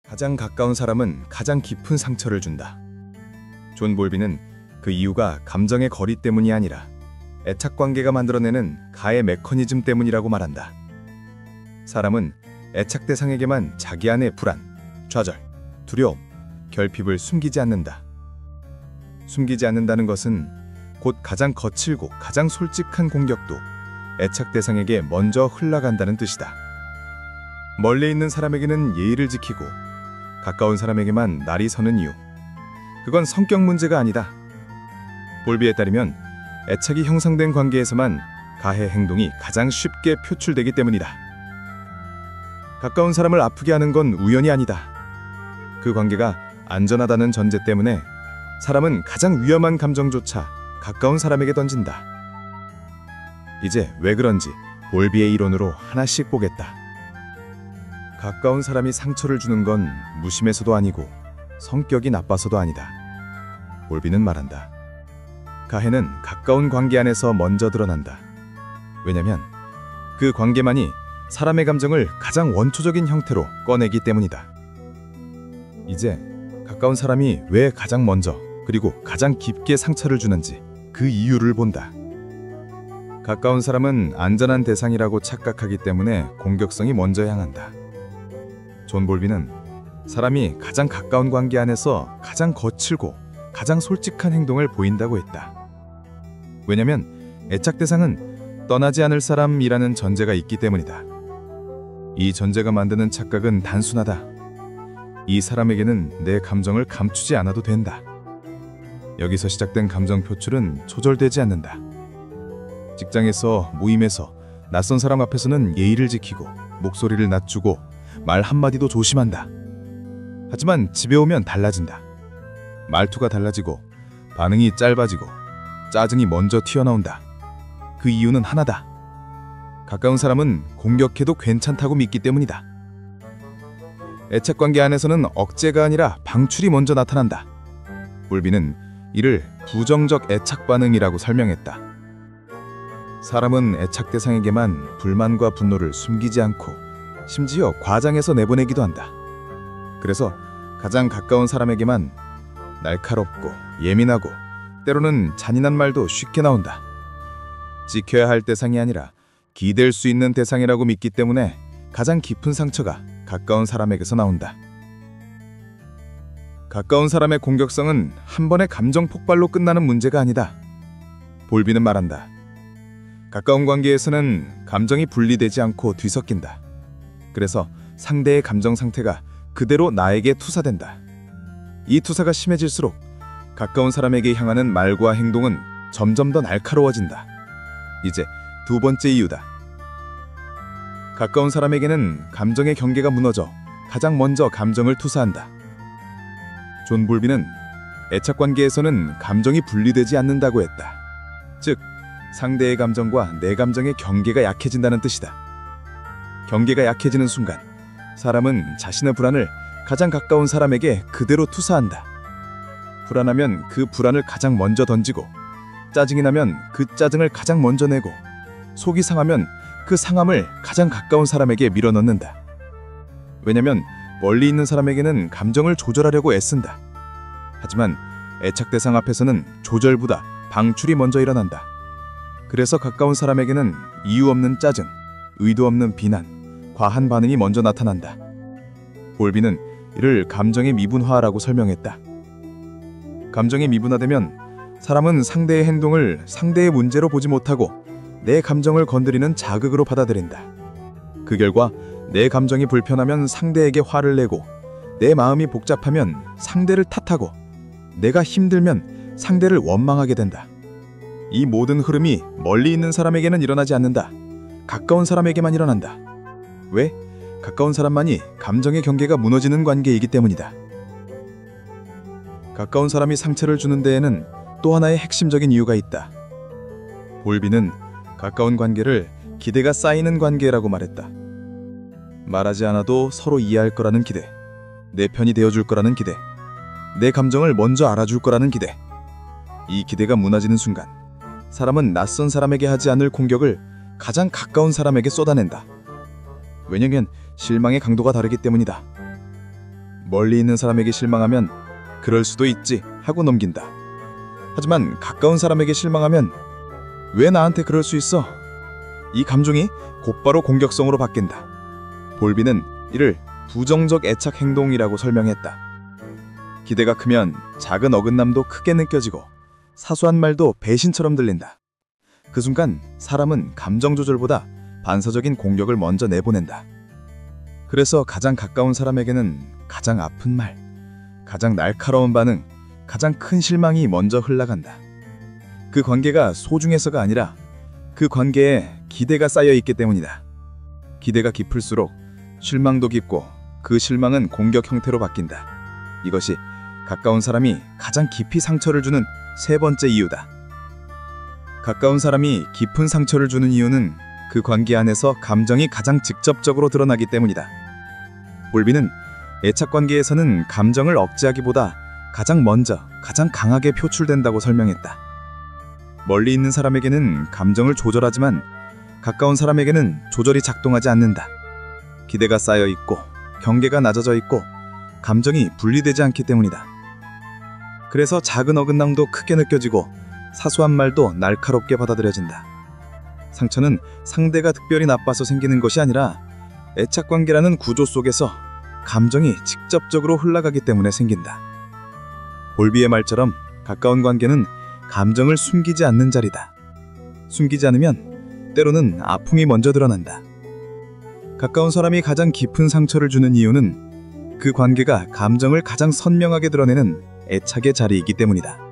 가장 가까운 사람은 가장 깊은 상처를 준다. 존 볼비는 그 이유가 감정의 거리 때문이 아니라 애착관계가 만들어내는 가해 메커니즘 때문이라고 말한다. 사람은 애착 대상에게만 자기 안의 불안, 좌절, 두려움, 결핍을 숨기지 않는다. 숨기지 않는다는 것은 곧 가장 거칠고 가장 솔직한 공격도 애착 대상에게 먼저 흘러간다는 뜻이다. 멀리 있는 사람에게는 예의를 지키고 가까운 사람에게만 날이 서는 이유, 그건 성격 문제가 아니다. 볼비에 따르면 애착이 형성된 관계에서만 가해 행동이 가장 쉽게 표출되기 때문이다. 가까운 사람을 아프게 하는 건 우연이 아니다. 그 관계가 안전하다는 전제 때문에 사람은 가장 위험한 감정조차 가까운 사람에게 던진다. 이제 왜 그런지 볼비의 이론으로 하나씩 보겠다. 가까운 사람이 상처를 주는 건 무심해서도 아니고 성격이 나빠서도 아니다. 볼비는 말한다. 가해는 가까운 관계 안에서 먼저 드러난다. 왜냐면 그 관계만이 사람의 감정을 가장 원초적인 형태로 꺼내기 때문이다. 이제 가까운 사람이 왜 가장 먼저 그리고 가장 깊게 상처를 주는지 그 이유를 본다. 가까운 사람은 안전한 대상이라고 착각하기 때문에 공격성이 먼저 향한다. 존 볼비는 사람이 가장 가까운 관계 안에서 가장 거칠고 가장 솔직한 행동을 보인다고 했다. 왜냐면 애착 대상은 떠나지 않을 사람이라는 전제가 있기 때문이다. 이 전제가 만드는 착각은 단순하다. 이 사람에게는 내 감정을 감추지 않아도 된다. 여기서 시작된 감정 표출은 조절되지 않는다. 직장에서, 모임에서, 낯선 사람 앞에서는 예의를 지키고 목소리를 낮추고 말 한마디도 조심한다. 하지만 집에 오면 달라진다. 말투가 달라지고 반응이 짧아지고 짜증이 먼저 튀어나온다. 그 이유는 하나다. 가까운 사람은 공격해도 괜찮다고 믿기 때문이다. 애착관계 안에서는 억제가 아니라 방출이 먼저 나타난다. 볼비는 이를 부정적 애착 반응이라고 설명했다. 사람은 애착 대상에게만 불만과 분노를 숨기지 않고 심지어 과장해서 내보내기도 한다. 그래서 가장 가까운 사람에게만 날카롭고 예민하고 때로는 잔인한 말도 쉽게 나온다. 지켜야 할 대상이 아니라 기댈 수 있는 대상이라고 믿기 때문에 가장 깊은 상처가 가까운 사람에게서 나온다. 가까운 사람의 공격성은 한 번의 감정 폭발로 끝나는 문제가 아니다. 볼비는 말한다. 가까운 관계에서는 감정이 분리되지 않고 뒤섞인다. 그래서 상대의 감정 상태가 그대로 나에게 투사된다. 이 투사가 심해질수록 가까운 사람에게 향하는 말과 행동은 점점 더 날카로워진다. 이제 두 번째 이유다. 가까운 사람에게는 감정의 경계가 무너져 가장 먼저 감정을 투사한다. 존 볼비는 애착관계에서는 감정이 분리되지 않는다고 했다. 즉, 상대의 감정과 내 감정의 경계가 약해진다는 뜻이다. 경계가 약해지는 순간 사람은 자신의 불안을 가장 가까운 사람에게 그대로 투사한다. 불안하면 그 불안을 가장 먼저 던지고, 짜증이 나면 그 짜증을 가장 먼저 내고, 속이 상하면 그 상함을 가장 가까운 사람에게 밀어넣는다. 왜냐면 멀리 있는 사람에게는 감정을 조절하려고 애쓴다. 하지만 애착 대상 앞에서는 조절보다 방출이 먼저 일어난다. 그래서 가까운 사람에게는 이유 없는 짜증, 의도 없는 비난, 과한 반응이 먼저 나타난다. 볼비는 이를 감정의 미분화라고 설명했다. 감정이 미분화되면 사람은 상대의 행동을 상대의 문제로 보지 못하고 내 감정을 건드리는 자극으로 받아들인다. 그 결과 내 감정이 불편하면 상대에게 화를 내고, 내 마음이 복잡하면 상대를 탓하고, 내가 힘들면 상대를 원망하게 된다. 이 모든 흐름이 멀리 있는 사람에게는 일어나지 않는다. 가까운 사람에게만 일어난다. 왜? 가까운 사람만이 감정의 경계가 무너지는 관계이기 때문이다. 가까운 사람이 상처를 주는 데에는 또 하나의 핵심적인 이유가 있다. 볼비는 가까운 관계를 기대가 쌓이는 관계라고 말했다. 말하지 않아도 서로 이해할 거라는 기대, 내 편이 되어줄 거라는 기대, 내 감정을 먼저 알아줄 거라는 기대. 이 기대가 무너지는 순간 사람은 낯선 사람에게 하지 않을 공격을 가장 가까운 사람에게 쏟아낸다. 왜냐면 실망의 강도가 다르기 때문이다. 멀리 있는 사람에게 실망하면 그럴 수도 있지 하고 넘긴다. 하지만 가까운 사람에게 실망하면 왜 나한테 그럴 수 있어? 이 감정이 곧바로 공격성으로 바뀐다. 볼비는 이를 부정적 애착 행동이라고 설명했다. 기대가 크면 작은 어긋남도 크게 느껴지고 사소한 말도 배신처럼 들린다. 그 순간 사람은 감정 조절보다 반사적인 공격을 먼저 내보낸다. 그래서 가장 가까운 사람에게는 가장 아픈 말, 가장 날카로운 반응, 가장 큰 실망이 먼저 흘러간다. 그 관계가 소중해서가 아니라 그 관계에 기대가 쌓여 있기 때문이다. 기대가 깊을수록 실망도 깊고 그 실망은 공격 형태로 바뀐다. 이것이 가까운 사람이 가장 깊이 상처를 주는 세 번째 이유다. 가까운 사람이 깊은 상처를 주는 이유는 그 관계 안에서 감정이 가장 직접적으로 드러나기 때문이다. 볼비는 애착 관계에서는 감정을 억제하기보다 가장 먼저, 가장 강하게 표출된다고 설명했다. 멀리 있는 사람에게는 감정을 조절하지만 가까운 사람에게는 조절이 작동하지 않는다. 기대가 쌓여 있고 경계가 낮아져 있고 감정이 분리되지 않기 때문이다. 그래서 작은 어긋남도 크게 느껴지고 사소한 말도 날카롭게 받아들여진다. 상처는 상대가 특별히 나빠서 생기는 것이 아니라 애착관계라는 구조 속에서 감정이 직접적으로 흘러가기 때문에 생긴다. 볼비의 말처럼 가까운 관계는 감정을 숨기지 않는 자리다. 숨기지 않으면 때로는 아픔이 먼저 드러난다. 가까운 사람이 가장 깊은 상처를 주는 이유는 그 관계가 감정을 가장 선명하게 드러내는 애착의 자리이기 때문이다.